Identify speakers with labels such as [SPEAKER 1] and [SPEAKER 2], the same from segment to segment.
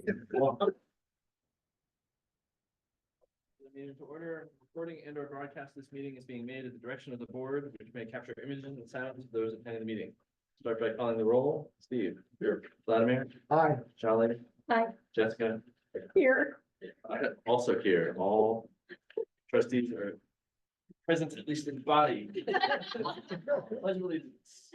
[SPEAKER 1] The meeting to order. Recording and or broadcast this meeting is being made at the direction of the board, which may capture images and sounds of those attending the meeting. Start by calling the roll. Steve. Here. Vladimir.
[SPEAKER 2] Aye.
[SPEAKER 1] Charlie.
[SPEAKER 3] Aye.
[SPEAKER 1] Jessica.
[SPEAKER 3] Here.
[SPEAKER 1] Also here. All trustees are present, at least in body. Pledge of allegiance.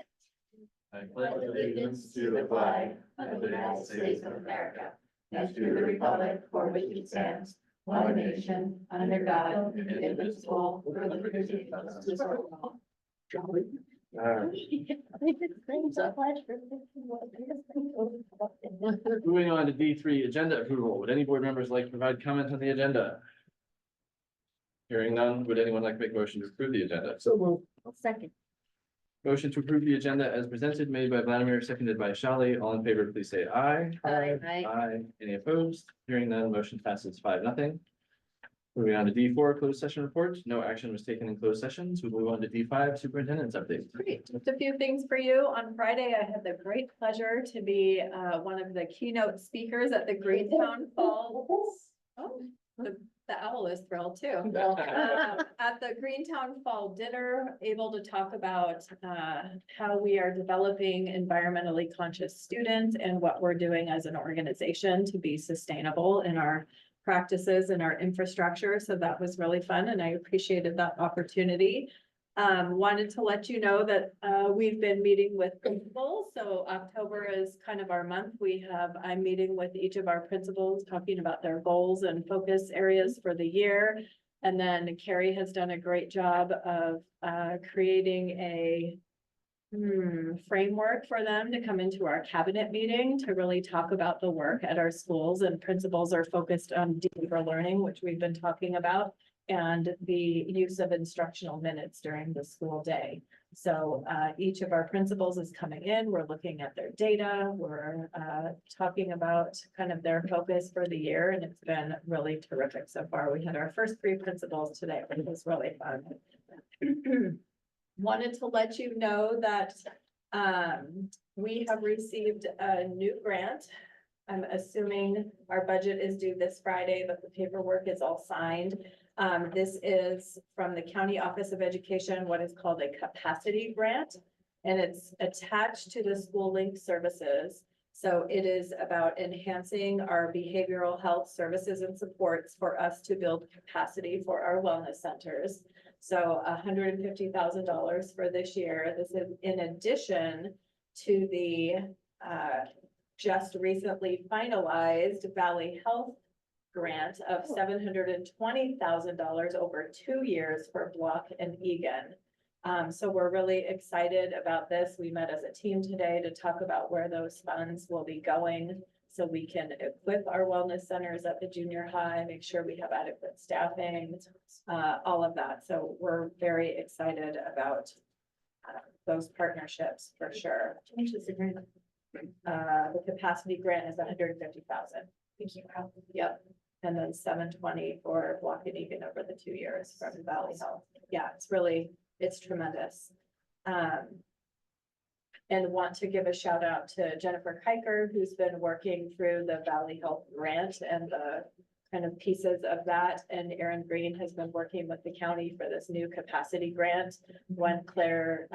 [SPEAKER 1] I pledge
[SPEAKER 3] Allegiance to the flag of the United States of America and to the republic for which it stands, one nation, under God, indivisible, with liberty and justice for all.
[SPEAKER 1] Moving on to D3, agenda approval. Would any board members like to provide comment on the agenda? Hearing none, would anyone like to make a motion to approve the agenda?
[SPEAKER 2] So moved.
[SPEAKER 3] Second.
[SPEAKER 1] Motion to approve the agenda as presented, made by Vladimir, seconded by Shally. All in favor, please say aye.
[SPEAKER 3] Aye.
[SPEAKER 1] Aye. Any opposed? Hearing none, motion passes 5-0. Moving on to D4, closed session report. No action was taken in closed sessions. We move on to D5, superintendent's update.
[SPEAKER 4] Great, just a few things for you. On Friday, I had the great pleasure to be one of the keynote speakers at the Greentown Fall. Oh, the owl is thrilled too. At the Greentown Fall Dinner, able to talk about how we are developing environmentally conscious students and what we're doing as an organization to be sustainable in our practices and our infrastructure. So that was really fun and I appreciated that opportunity. Wanted to let you know that we've been meeting with principals. So October is kind of our month. I'm meeting with each of our principals, talking about their goals and focus areas for the year. And then Carrie has done a great job of creating a framework for them to come into our cabinet meeting to really talk about the work at our schools, and principals are focused on deeper learning, which we've been talking about, and the use of instructional minutes during the school day. So each of our principals is coming in, we're looking at their data, we're talking about kind of their focus for the year, and it's been really terrific so far. We had our first 3 principals today, it was really fun. Wanted to let you know that we have received a new grant. I'm assuming our budget is due this Friday, but the paperwork is all signed. This is from the County Office of Education, what is called a capacity grant, and it's attached to the School Link services. So it is about enhancing our behavioral health services and supports for us to build capacity for our wellness centers. So $150,000 for this year. This is in addition to the just recently finalized Valley Health grant of $720,000 over 2 years for Block and Egan. So we're really excited about this. We met as a team today to talk about where those funds will be going, so we can equip our wellness centers at the junior high, make sure we have adequate staffing, all of that. So we're very excited about those partnerships for sure. The capacity grant is $150,000. Thank you. Yep. And then $720 for Block and Egan over the 2 years from Valley Health. Yeah, it's tremendous. And want to give a shout out to Jennifer Kiker, who's been working through the Valley Health grant and the kind of pieces of that. And Erin Green has been working with the county for this new capacity grant. When Claire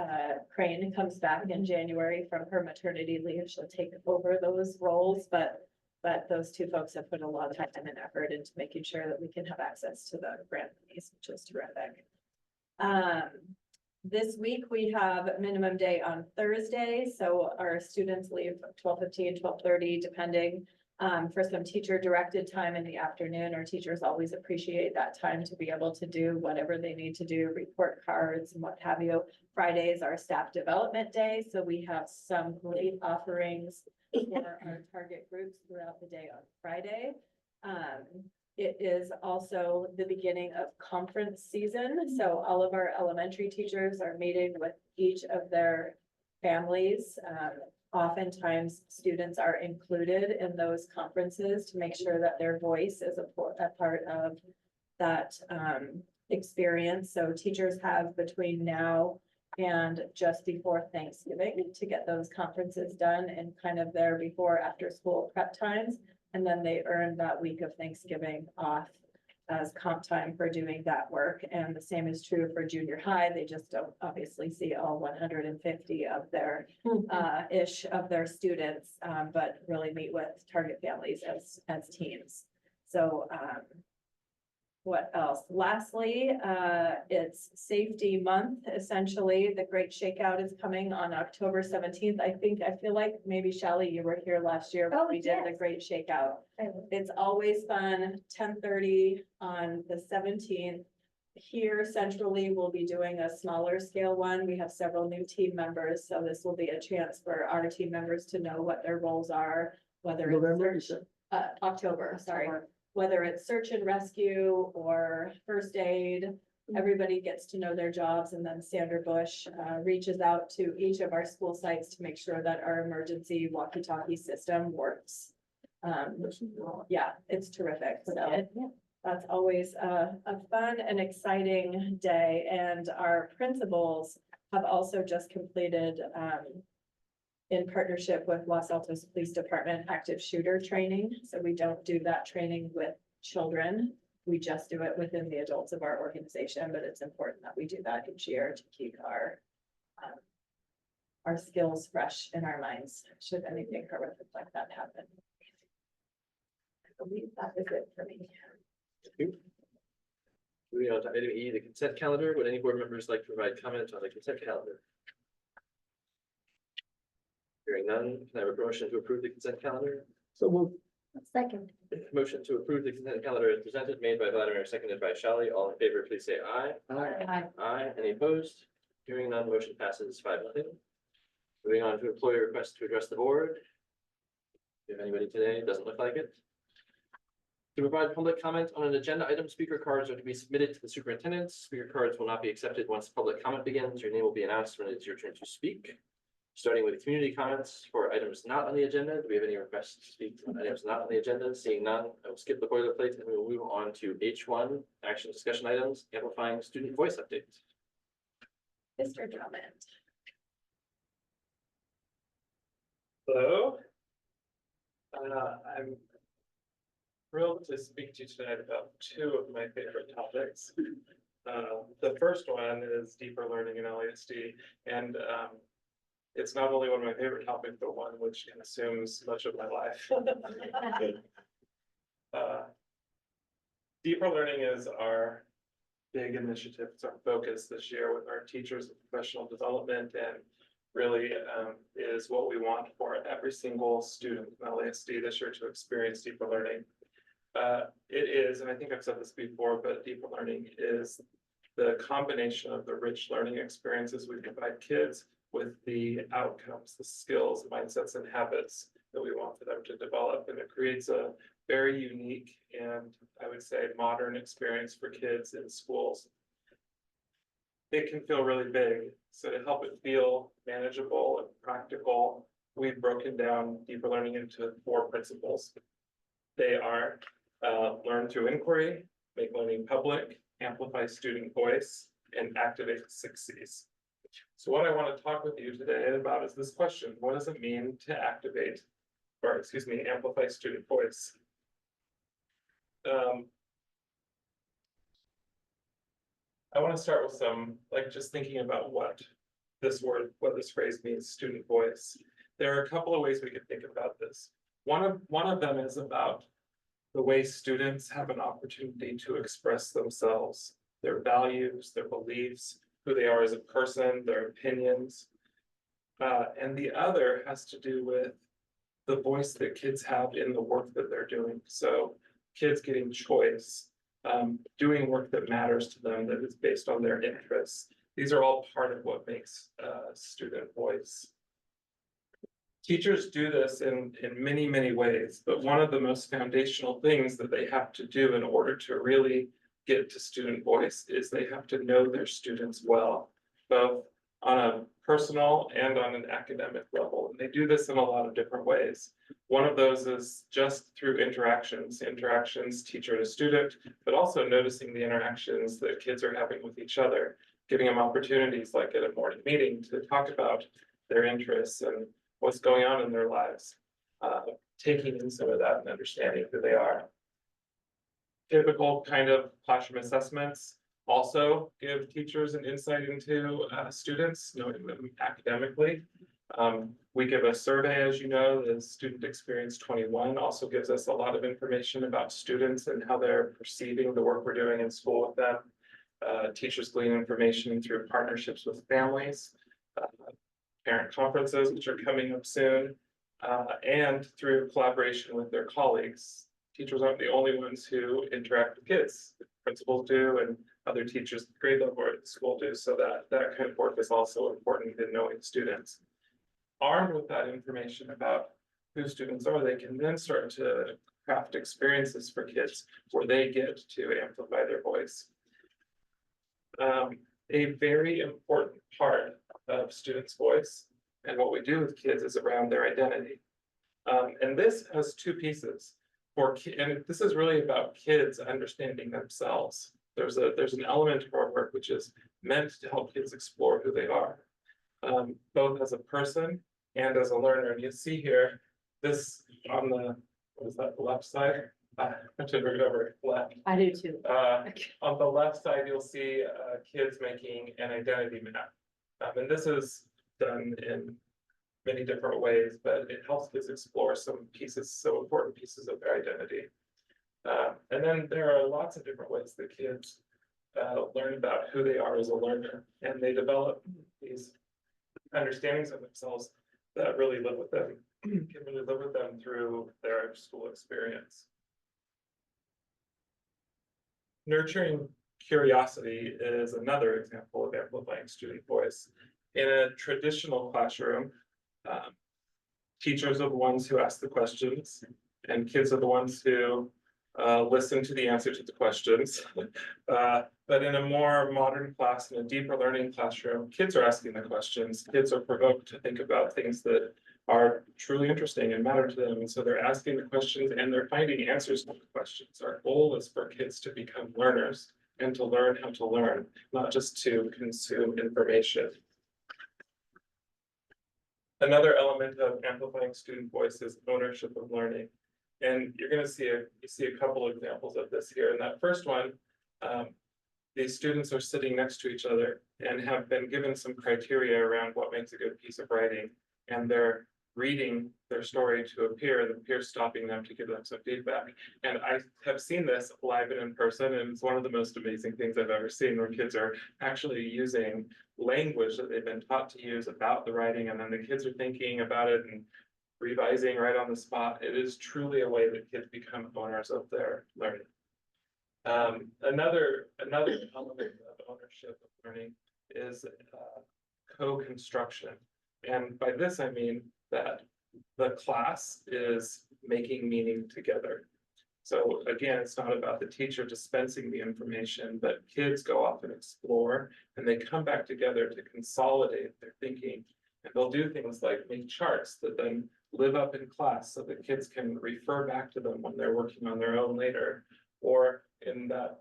[SPEAKER 4] Crane comes back in January from her maternity leave, she'll take over those roles. But those 2 folks have put a lot of time and effort into making sure that we can have access to the grant piece, which is terrific. This week we have minimum day on Thursday, so our students leave 12:15, 12:30, depending, for some teacher directed time in the afternoon. Our teachers always appreciate that time to be able to do whatever they need to do, report cards and what have you. Friday is our staff development day, so we have some great offerings for our target groups throughout the day on Friday. It is also the beginning of conference season. So all of our elementary teachers are meeting with each of their families. Oftentimes students are included in those conferences to make sure that their voice is a part of that experience. So teachers have between now and just before Thanksgiving to get those conferences done and kind of their before after school prep times. And then they earn that week of Thanksgiving off as comp time for doing that work. And the same is true for junior high. They just don't obviously see all 150 of their ish of their students, but really meet with target families as teams. So, what else? Lastly, it's safety month, essentially. The Great Shakeout is coming on October 17th. I feel like maybe Shelley, you were here last year when
[SPEAKER 3] Oh,
[SPEAKER 4] we did the
[SPEAKER 3] yes.
[SPEAKER 4] Great Shakeout. It's always fun, 10:30 on the 17th. Here centrally, we'll be doing a smaller scale one. We have several new team members, so this will be a chance for our team members to know what their roles are, whether it's October, sorry. Whether it's search and rescue or first aid, everybody gets to know their jobs, and then Sandra Bush reaches out to each of our school sites to make sure that our emergency walkie-talkie system works. Yeah, it's terrific. So that's always a fun and exciting day. And our principals have also just completed in partnership with Los Altos Police Department, active shooter training. So we don't do that training with children. We just do it within the adults of our organization, but it's important that we do that each year to keep our skills fresh in our minds, should anything horrific like that happen. I believe that is it for me.
[SPEAKER 1] Moving on to item E, the consent calendar. Would any board members like to provide comment on the consent calendar? Hearing none, can I have a motion to approve the consent calendar?
[SPEAKER 2] So moved.
[SPEAKER 3] Second.
[SPEAKER 1] Motion to approve the consent calendar is presented, made by Vladimir, seconded by Shelley. All in favor, please say aye.
[SPEAKER 2] Aye.
[SPEAKER 1] Aye. Any opposed? Hearing none, motion passes 5-0. Moving on to employee requests to address the board. Do you have anybody today? Doesn't look like it. To provide public comment on an agenda item, speaker cards are to be submitted to the superintendent. Speaker cards will not be accepted once public comment begins. Your name will be announced when it's your turn to speak. Starting with community comments for items not on the agenda. Do we have any requests to speak on items not on the agenda? Seeing none, I will skip the boilerplate and we will move on to H1, action discussion items, amplifying student voice updates.
[SPEAKER 4] Mr. Drummond.
[SPEAKER 5] Hello. I'm thrilled to speak to you tonight about two of my favorite topics. The first one is deeper learning in LASD, and it's not only one of my favorite topics, but one which consumes much of my life. Deeper learning is our big initiative. It's our focus this year with our teachers of professional development, and really is what we want for every single student in LASD this year to experience deeper learning. It is, and I think I've said this before, but deeper learning is the combination of the rich learning experiences we provide kids with the outcomes, the skills, mindsets, and habits that we want for them to develop. And it creates a very unique and, I would say, modern experience for kids in schools. It can feel really big. So to help it feel manageable and practical, we've broken down deeper learning into 4 principles. They are learn through inquiry, make learning public, amplify student voice, and activate 6 C's. So what I want to talk with you today about is this question: what does it mean to activate, or excuse me, amplify student voice? I want to start with some, like, just thinking about what this phrase means, student voice. There are a couple of ways we could think about this. One of them is about the way students have an opportunity to express themselves, their values, their beliefs, who they are as a person, their opinions. And the other has to do with the voice that kids have in the work that they're doing. So kids getting choice, doing work that matters to them, that is based on their interests. These are all part of what makes student voice. Teachers do this in many, many ways, but one of the most foundational things that they have to do in order to really get to student voice is they have to know their students well, both on a personal and on an academic level. And they do this in a lot of different ways. One of those is just through interactions, teacher to student, but also noticing the interactions that kids are having with each other, giving them opportunities like at a morning meeting to talk about their interests and what's going on in their lives. taking in some of that and understanding who they are. Typical kind of classroom assessments also give teachers an insight into students, knowing them academically. We give a survey, as you know, the Student Experience 21 also gives us a lot of information about students and how they're perceiving the work we're doing in school with them. Teachers glean information through partnerships with families, parent conferences, which are coming up soon, and through collaboration with their colleagues. Teachers aren't the only ones who interact with kids. Principals do, and other teachers at the grade level or at the school do. So that kind of work is also important in knowing students. Armed with that information about who students are, they can then start to craft experiences for kids where they get to amplify their voice. A very important part of students' voice and what we do with kids is around their identity. And this has two pieces. And this is really about kids understanding themselves. There's an element of our work which is meant to help kids explore who they are, both as a person and as a learner. And you see here, this on the, what is that, the left side? I should read over left.
[SPEAKER 4] I do too.
[SPEAKER 5] On the left side, you'll see kids making an identity map. And this is done in many different ways, but it helps kids explore some pieces, so important pieces of their identity. And then there are lots of different ways that kids learn about who they are as a learner, and they develop these understandings of themselves that really live with them, can really live with them through their school experience. Nurturing curiosity is another example of amplifying student voice. In a traditional classroom, teachers are the ones who ask the questions, and kids are the ones who listen to the answer to the questions. But in a more modern class, in a deeper learning classroom, kids are asking the questions. Kids are provoked to think about things that are truly interesting and matter to them. And so they're asking the questions and they're finding answers to the questions. Our goal is for kids to become learners and to learn how to learn, not just to consume information. Another element of amplifying student voice is ownership of learning. And you're going to see a couple of examples of this here. In that first one, these students are sitting next to each other and have been given some criteria around what makes a good piece of writing. And they're reading their story to a peer, and the peer stopping them to give them some feedback. And I have seen this live and in person, and it's one of the most amazing things I've ever seen, where kids are actually using language that they've been taught to use about the writing, and then the kids are thinking about it and revising right on the spot. It is truly a way that kids become owners of their learning. Another element of ownership of learning is co-construction. And by this, I mean that the class is making meaning together. So again, it's not about the teacher dispensing the information, but kids go off and explore, and they come back together to consolidate their thinking. And they'll do things like make charts that then live up in class so that kids can refer back to them when they're working on their own later. Or in that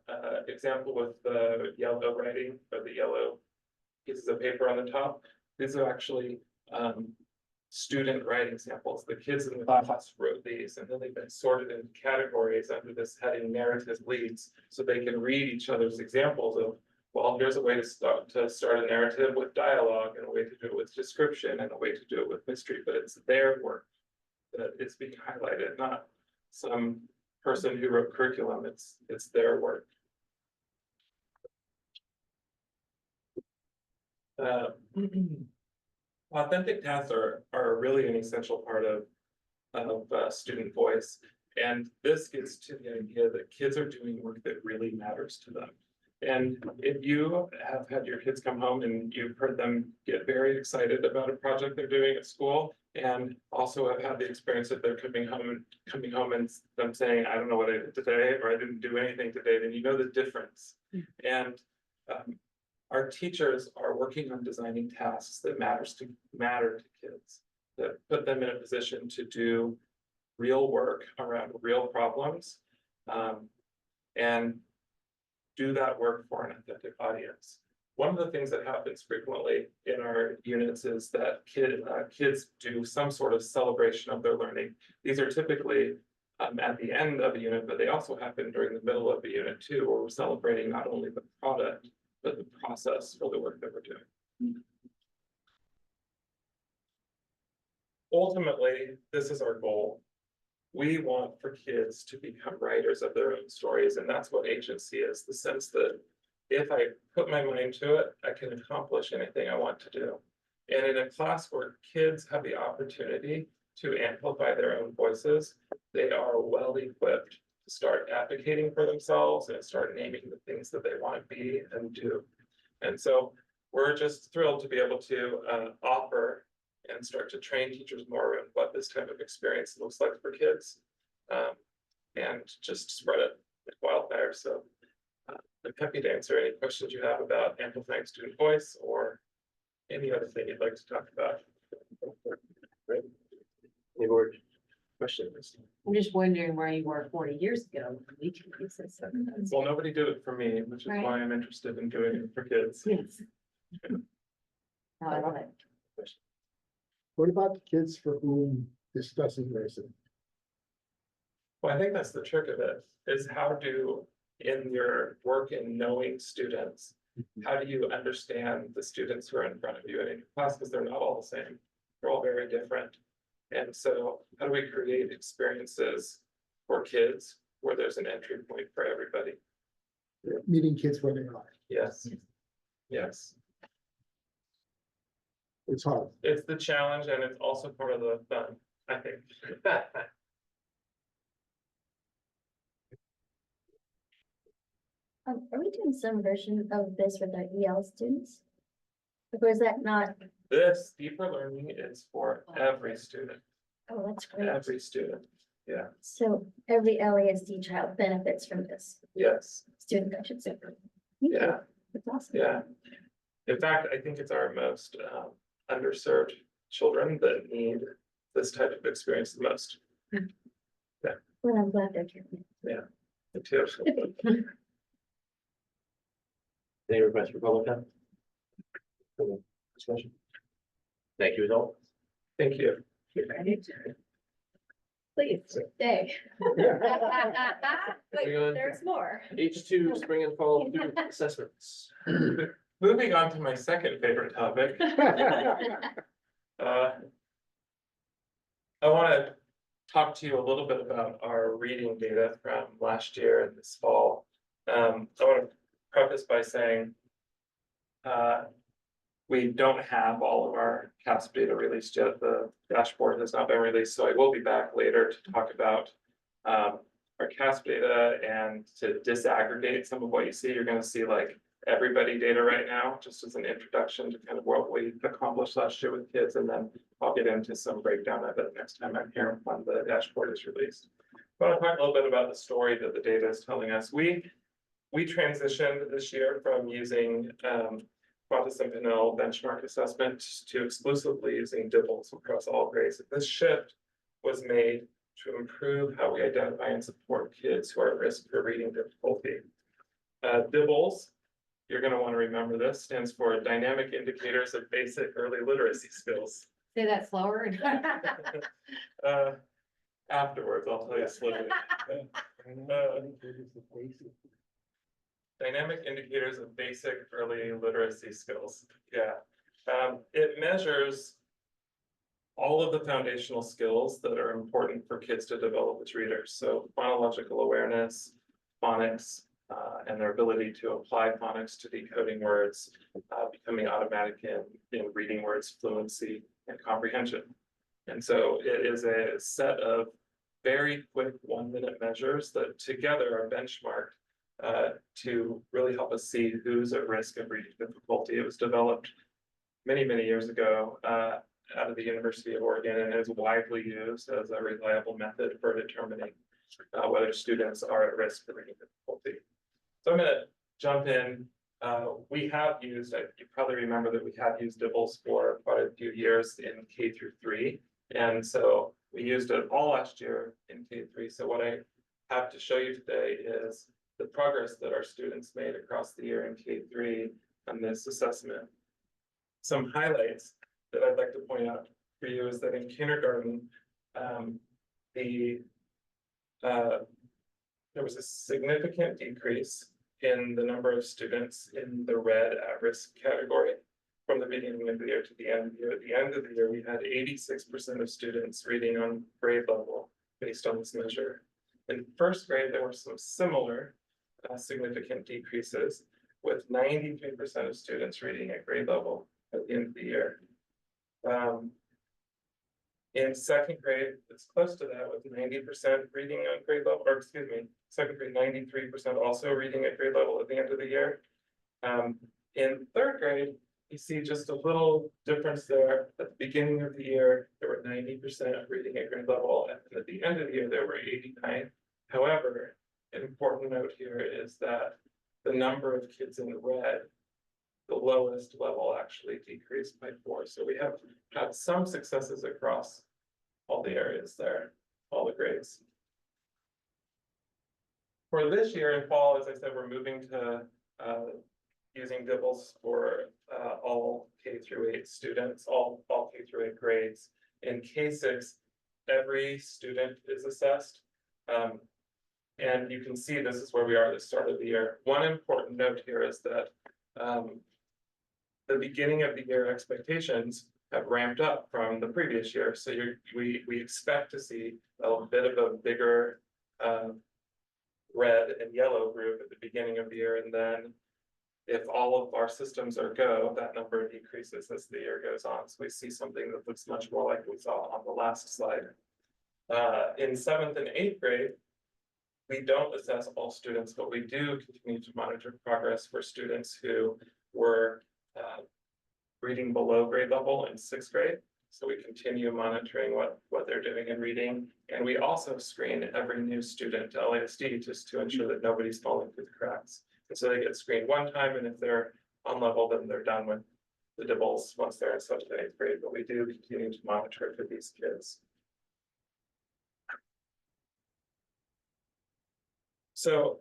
[SPEAKER 5] example with the yellow writing, or the yellow pieces of paper on the top, these are actually student writing samples. The kids in the class wrote these, and then they've been sorted into categories under this heading narrative leads, so they can read each other's examples of, well, here's a way to start a narrative with dialogue, and a way to do it with description, and a way to do it with mystery. But it's their work that is being highlighted, not some person who wrote curriculum. It's their work. Authentic tasks are really an essential part of student voice. And this gets to the idea that kids are doing work that really matters to them. And if you have had your kids come home and you've heard them get very excited about a project they're doing at school, and also have had the experience that they're coming home and them saying, I don't know what I did today, or I didn't do anything today, then you know the difference. And our teachers are working on designing tasks that matter to kids, that put them in a position to do real work around real problems, and do that work for an authentic audience. one of the things that happens frequently in our units is that kids do some sort of celebration of their learning. These are typically at the end of a unit, but they also happen during the middle of the unit too, where we're celebrating not only the product, but the process for the work that we're doing. Ultimately, this is our goal. We want for kids to become writers of their own stories, and that's what agency is, the sense that if I put my mind to it, I can accomplish anything I want to do. And in a class where kids have the opportunity to amplify their own voices, they are well equipped to start advocating for themselves and start naming the things that they want to be and do. And so we're just thrilled to be able to offer and start to train teachers more in what this type of experience looks like for kids, and just spread it like wildfire. So I'm happy to answer any questions you have about amplifying student voice or any other thing you'd like to talk about.
[SPEAKER 1] Great. Any more questions?
[SPEAKER 3] I'm just wondering where you were 40 years ago. We can use this.
[SPEAKER 5] Well, nobody did it for me, which is
[SPEAKER 3] Right.
[SPEAKER 5] why I'm interested in doing it for kids.
[SPEAKER 3] Yes. No, I love it.
[SPEAKER 2] What about the kids for whom this doesn't resonate?
[SPEAKER 5] Well, I think that's the trick of it, is how do, in your work in knowing students, how do you understand the students who are in front of you in a class, because they're not all the same, they're all very different. And so how do we create experiences for kids where there's an entry point for everybody?
[SPEAKER 2] Meeting kids where they are.
[SPEAKER 5] Yes. Yes,
[SPEAKER 2] It's hard.
[SPEAKER 5] it's the challenge and it's also part of the fun, I think.
[SPEAKER 6] Are we doing some version of this with our EL students? Or is that not,
[SPEAKER 5] This deeper learning is for every student,
[SPEAKER 6] oh, that's great.
[SPEAKER 5] every student, yeah,
[SPEAKER 6] So every LASD child benefits from this,
[SPEAKER 5] yes,
[SPEAKER 6] student, I should say.
[SPEAKER 5] yeah.
[SPEAKER 6] That's awesome.
[SPEAKER 5] Yeah. In fact, I think it's our most underserved children that need this type of experience the most.
[SPEAKER 6] Well, I'm glad they're here.
[SPEAKER 5] Me too.
[SPEAKER 1] Any requests for public comment? Discussion? Thank you, all.
[SPEAKER 5] Thank you.
[SPEAKER 4] Please, stay.
[SPEAKER 1] Moving
[SPEAKER 4] Wait,
[SPEAKER 1] on.
[SPEAKER 4] there's more.
[SPEAKER 1] H2 spring and fall student assessments.
[SPEAKER 5] Moving on to my second favorite topic. I want to talk to you a little bit about our reading data from last year and this fall. I want to preface by saying we don't have all of our CASP data released yet. The dashboard has not been released, so I will be back later to talk about our CASP data and to disaggregate some of what you see. You're going to see like everybody data right now, just as an introduction to kind of what we accomplished last year with kids, and then I'll get into some breakdown of it next time I'm here when the dashboard is released. I want to talk a little bit about the story that the data is telling us. We transitioned this year from using Qantas and Pinnell benchmark assessment to exclusively using DIBELS across all grades. This shift was made to improve how we identify and support kids who are at risk for reading difficulty. DIBELS, you're going to want to remember this, stands for Dynamic Indicators of Basic Early Literacy Skills.
[SPEAKER 3] Say that slower.
[SPEAKER 5] Afterwards, I'll tell you slowly. Dynamic indicators of basic early literacy skills. Yeah. It measures all of the foundational skills that are important for kids to develop as readers. So phonological awareness, phonics, and their ability to apply phonics to decoding words, becoming automatic in reading words, fluency, and comprehension. And so it is a set of very quick 1-minute measures that together are benchmarked to really help us see who's at risk of reading difficulty. It was developed many, many years ago out of the University of Oregon and is widely used as a reliable method for determining whether students are at risk of reading difficulty. So I'm going to jump in. We have used, you probably remember that we have used DIBELS for quite a few years in K through 3. And so we used it all last year in K3. So what I have to show you today is the progress that our students made across the year in K3 on this assessment. Some highlights that I'd like to point out for you is that in kindergarten, there was a significant decrease in the number of students in the red at-risk category from the beginning of the year to the end of the year. At the end of the year, we had 86% of students reading on grade level based on this measure. In first grade, there were some similar significant decreases, with 93% of students reading at grade level at the end of the year. In second grade, it's close to that with 90% reading on grade level, or excuse me, second grade, 93% also reading at grade level at the end of the year. In third grade, you see just a little difference there. At the beginning of the year, there were 90% reading at grade level, and at the end of the year, there were 89. However, an important note here is that the number of kids in red, the lowest level, actually decreased by 4. So we have had some successes across all the areas there, all the grades. For this year in fall, as I said, we're moving to using DIBELS for all K through 8 students, all K through 8 grades. In K6, every student is assessed. And you can see this is where we are at the start of the year. One important note here is that the beginning of the year expectations have ramped up from the previous year. So we expect to see a bit of a bigger red and yellow group at the beginning of the year. And then if all of our systems are go, that number decreases as the year goes on. So we see something that looks much more like we saw on the last slide. In 7th and 8th grade, we don't assess all students, but we do continue to monitor progress for students who were reading below grade level in 6th grade. So we continue monitoring what they're doing in reading. And we also screen every new student to LASD just to ensure that nobody's falling through the cracks. And so they get screened one time, and if they're on level, then they're done with the DIBELS once they're in 7th and 8th grade. But we do continue to monitor for these kids. So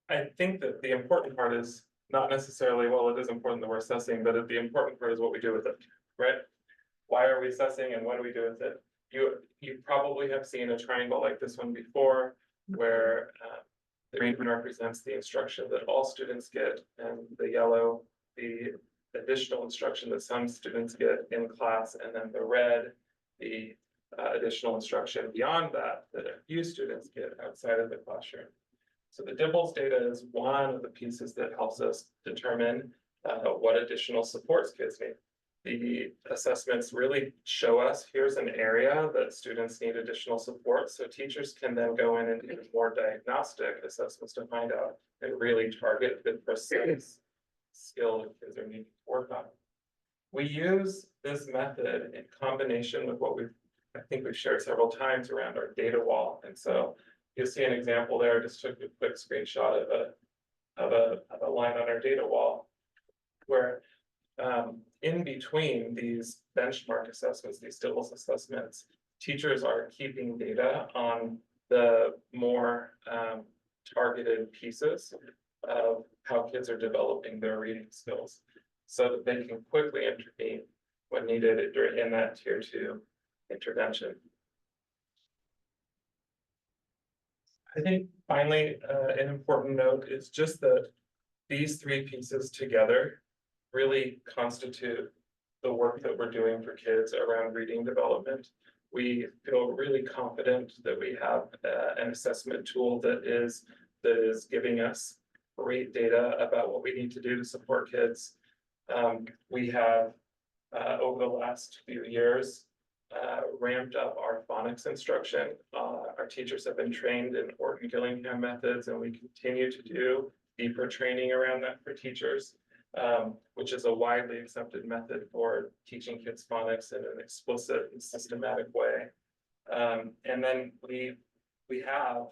[SPEAKER 5] I think that the important part is not necessarily, well, it is important that we're assessing, but the important part is what we do with it, right? Why are we assessing and what do we do with it? You probably have seen a triangle like this one before, where the green represents the instruction that all students get, and the yellow, the additional instruction that some students get in class, and then the red, the additional instruction beyond that a few students get outside of the classroom. So the DIBELS data is one of the pieces that helps us determine what additional supports kids need. The assessments really show us, here's an area that students need additional support. So teachers can then go in and do more diagnostic assessments to find out and really target the precise skill that kids are needing to work on. We use this method in combination with what I think we've shared several times around our data wall. And so you'll see an example there. I just took a quick screenshot of a line on our data wall where in between these benchmark assessments, these DIBELS assessments, teachers are keeping data on the more targeted pieces of how kids are developing their reading skills so that they can quickly intervene when needed in that tier 2 intervention. I think finally, an important note is just that these 3 pieces together really constitute the work that we're doing for kids around reading development. We feel really confident that we have an assessment tool that is giving us great data about what we need to do to support kids. We have, over the last few years, ramped up our phonics instruction. Our teachers have been trained in Orton-Gillingham methods, and we continue to do deeper training around that for teachers, which is a widely accepted method for teaching kids phonics in an explicit and systematic way. And then we have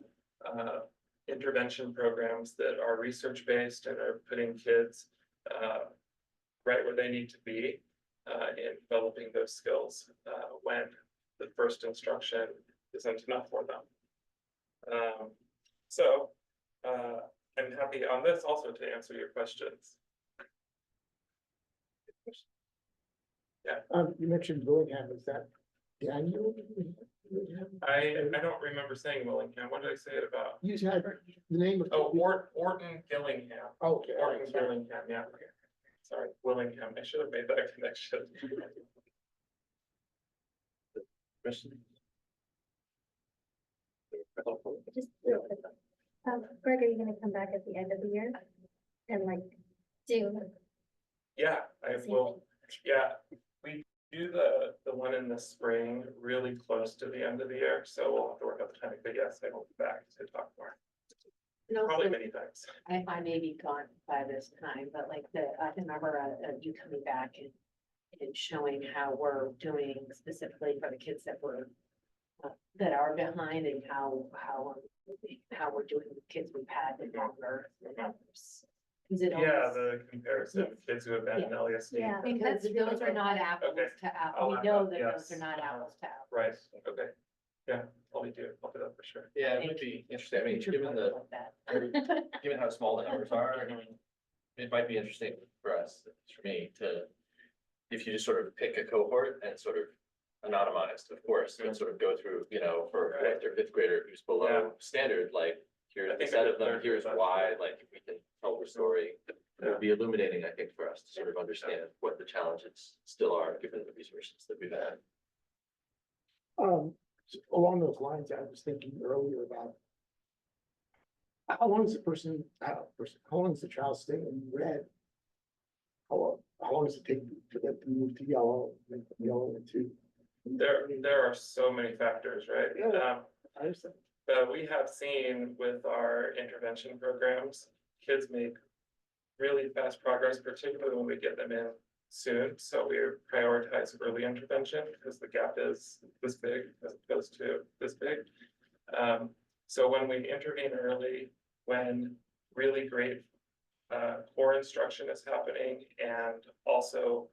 [SPEAKER 5] intervention programs that are research-based and are putting kids right where they need to be in developing those skills when the first instruction isn't enough for them. I'm happy on this also to answer your questions.
[SPEAKER 2] You mentioned Willingham, is that Daniel?
[SPEAKER 5] I don't remember saying Willingham. What did I say it about?
[SPEAKER 2] You had the name of.
[SPEAKER 5] Oh, Orton Gillingham.
[SPEAKER 2] Okay.
[SPEAKER 5] Orton Gillingham, yeah. Sorry, Willingham. I should have made that connection.
[SPEAKER 1] Question?
[SPEAKER 6] Just real quick. Greg, are you gonna come back at the end of the year? And like, do,
[SPEAKER 5] Yeah, I will. Yeah, we do the one in the spring really close to the end of the year, so we'll have to work out the timing, but yes, I will be back to talk more,
[SPEAKER 3] And also,
[SPEAKER 5] probably many times.
[SPEAKER 3] I may be gone by this time, but like I remember you coming back and showing how we're doing specifically for the kids that were that are behind and how we're doing with kids we've had that longer than others. 'Cause it
[SPEAKER 5] Yeah,
[SPEAKER 3] always-
[SPEAKER 5] the comparison of kids who have been in LASD.
[SPEAKER 6] yeah.
[SPEAKER 3] Because
[SPEAKER 6] it's really
[SPEAKER 3] those are
[SPEAKER 6] good.
[SPEAKER 3] not apples
[SPEAKER 5] Okay.
[SPEAKER 3] to
[SPEAKER 5] I'll
[SPEAKER 3] apples. We
[SPEAKER 5] have
[SPEAKER 3] know
[SPEAKER 5] that,
[SPEAKER 3] that those
[SPEAKER 5] yes.
[SPEAKER 3] are not apples to apples.
[SPEAKER 5] Right, okay. Yeah, I'll do that for sure.
[SPEAKER 1] Yeah, it would be interesting. I mean, given
[SPEAKER 3] Like that.
[SPEAKER 1] given how small the numbers are, it might be interesting for us, for me, to, if you just sort of pick a cohort and sort of anonymized, of course, and sort of go through, for fourth or fifth grader who's
[SPEAKER 5] Yeah.
[SPEAKER 1] below standard, like, here's
[SPEAKER 5] I
[SPEAKER 1] the
[SPEAKER 5] think
[SPEAKER 1] set
[SPEAKER 5] I
[SPEAKER 1] of them,
[SPEAKER 5] did
[SPEAKER 1] here's
[SPEAKER 5] that.
[SPEAKER 1] why, like, if we can tell the story. It would be illuminating, I think, for us to sort of understand what the challenges still are, given the resources that we've had.
[SPEAKER 2] Along those lines, I was thinking earlier about. How long is how long is the child staying in red? How long does it take for them to move to yellow, and from yellow into?
[SPEAKER 5] There are so many factors, right?
[SPEAKER 2] Yeah. I understand.
[SPEAKER 5] But we have seen with our intervention programs, kids make really fast progress, particularly when we get them in soon. So we prioritize early intervention because the gap is this big as opposed to this big. So when we intervene early, when really great core instruction is happening and also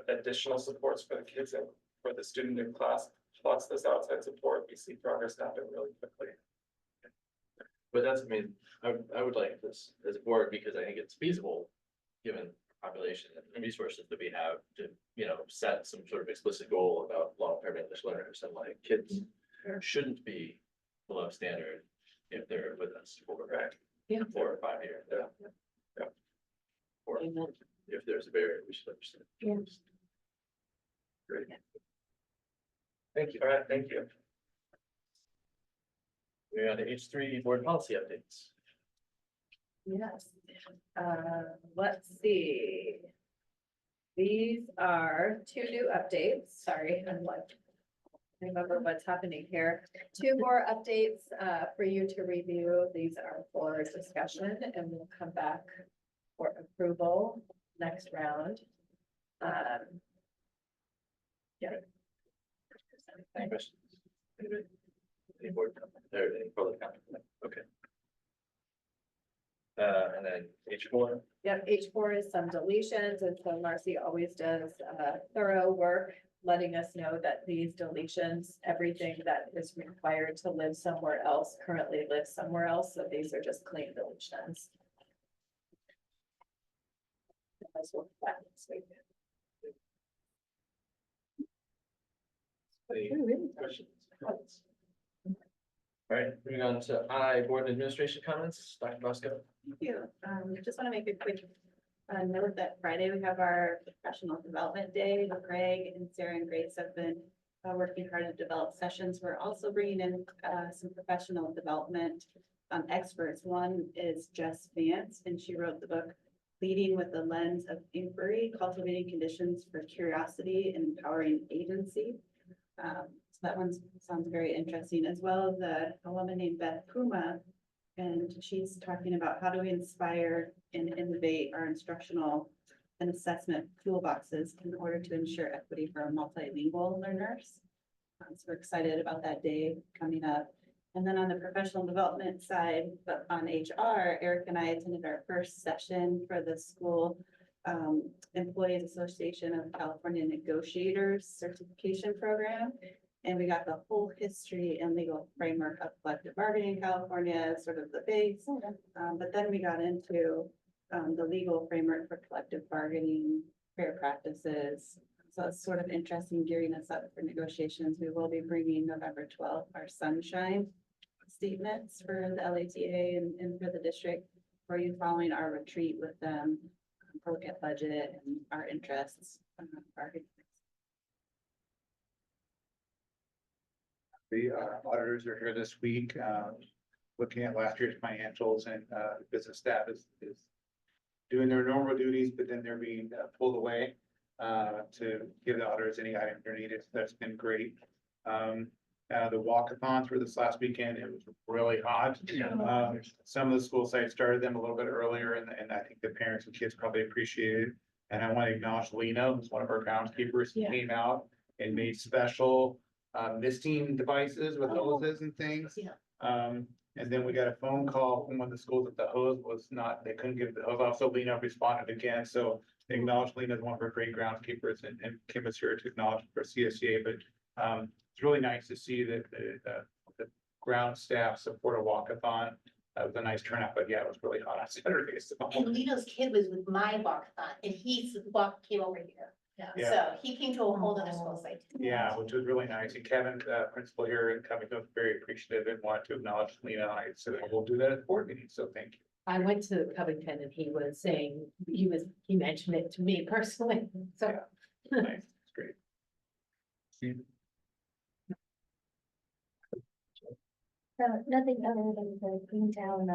[SPEAKER 5] additional supports for the kids and for the student in class, plus this outside support, we see progress happen really quickly.
[SPEAKER 1] But that's, I would like this as a board, because I think it's feasible, given population and resources that we have to, set some sort of explicit goal about long-term English learners, and like, kids shouldn't be below standard if they're with us for
[SPEAKER 3] Yeah.
[SPEAKER 1] 4 or 5 years. Or
[SPEAKER 3] Amen.
[SPEAKER 1] if there's a barrier, we should understand.
[SPEAKER 6] Yeah.
[SPEAKER 1] Great.
[SPEAKER 5] Thank you. All right, thank you.
[SPEAKER 1] Moving on to H3, board policy updates.
[SPEAKER 4] Yes, let's see. These are 2 new updates. Sorry, I'm like, remember what's happening here. 2 more updates for you to review. These are for discussion, and we'll come back for approval next round. Yeah.
[SPEAKER 1] Any questions? Anybody? Any board comment, or any public comment? Okay. And then H4.
[SPEAKER 4] Yep, H4 is some deletions, and so Marcy always does thorough work, letting us know that these deletions, everything that is required to live somewhere else currently lives somewhere else, so these are just clean deletions. That's what that is.
[SPEAKER 1] Any questions? Comments? All right, moving on to board and administration comments, Dr. Bosco.
[SPEAKER 7] Thank you. Just want to make a quick note that Friday we have our professional development day. Greg and Sarah and Grace have been working hard to develop sessions. We're also bringing in some professional development experts. One is Jess Vance, and she wrote the book Leading with the Lens of Inquiry, Cultivating Conditions for Curiosity and Empowering Agency. So that one sounds very interesting, as well as a woman named Beth Puma. And she's talking about how do we inspire and innovate our instructional and assessment toolboxes in order to ensure equity for our multilingual learners. So we're excited about that day coming up. And then on the professional development side, but on HR, Eric and I attended our first session for the school Employees Association of California Negotiators Certification Program. And we got the whole history and legal framework of collective bargaining in California, sort of the base. But then we got into the legal framework for collective bargaining, fair practices, So it's sort of interesting gearing us up for negotiations. We will be bringing November 12th, our sunshine statements for the LATA and for the district for you following our retreat with them. To look at budget and our interests.
[SPEAKER 8] The auditors are here this week, looking at last year's financials, and business staff is doing their normal duties, but then they're being pulled away to give the auditors any items they're needed. So that's been great. The walkathons for this last weekend, it was really hot. Some of the school sites started them a little bit earlier, and I think the parents and kids probably appreciated it. And I want to acknowledge Lena, who's one of our groundskeepers, who
[SPEAKER 4] Yeah.
[SPEAKER 8] came out and made special misting devices with
[SPEAKER 4] Oh.
[SPEAKER 8] hoses and things.
[SPEAKER 4] Yeah.
[SPEAKER 8] And then we got a phone call from one of the schools that the hose was not, they couldn't get the hose off, so Lena responded again, so acknowledge Lena as one of our great groundskeepers, and Kim is here to acknowledge for CSEA, but it's really nice to see that the ground staff support a walkathon. That was a nice turnout, but yeah, it was really hot on Saturday, so.
[SPEAKER 3] And Lino's kid was with my walkathon and came over here.
[SPEAKER 8] Yeah.
[SPEAKER 3] So he came to a whole other school site.
[SPEAKER 8] Yeah, which was really nice, and Kevin, principal here in Covington, was very appreciative and wanted to acknowledge Lena, and I said, we'll do that at the board meeting, so thank you.
[SPEAKER 9] I went to Covington and he was saying, he mentioned it to me personally, so.
[SPEAKER 8] Yeah. Nice, it's great.
[SPEAKER 6] Nothing other than the Greentown,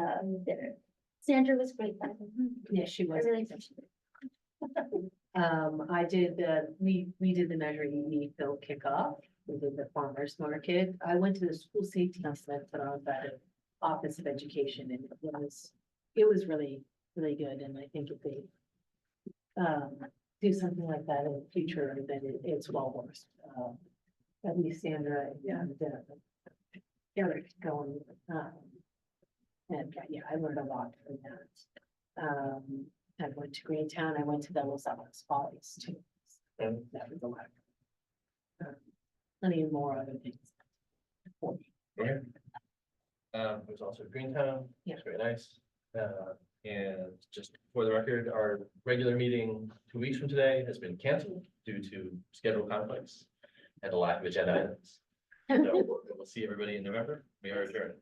[SPEAKER 6] dinner. Sandra was great. by the way.
[SPEAKER 9] Yeah, she
[SPEAKER 6] I
[SPEAKER 9] was.
[SPEAKER 6] really appreciate it.
[SPEAKER 9] I did we did the Measure EE Field kickoff. We did the farmer's market. I went to the school safety summit that I was at the Office of Education, and it was really, really good. And I think if they do something like that in the future, then it's well worth. At least Sandra and Eric going, and yeah, I learned a lot from that. I went to Greentown, I went to the Los Alamos Follies too.
[SPEAKER 1] Mm.
[SPEAKER 9] That was a lot. Plenty of more other things. For me.
[SPEAKER 1] Okay. There's also Greentown.
[SPEAKER 9] Yeah.
[SPEAKER 1] It's very nice. And just for the record, our regular meeting 2 weeks from today has been canceled due to schedule conflicts and a lack of agenda items. So we'll see everybody in November. We are adjourned.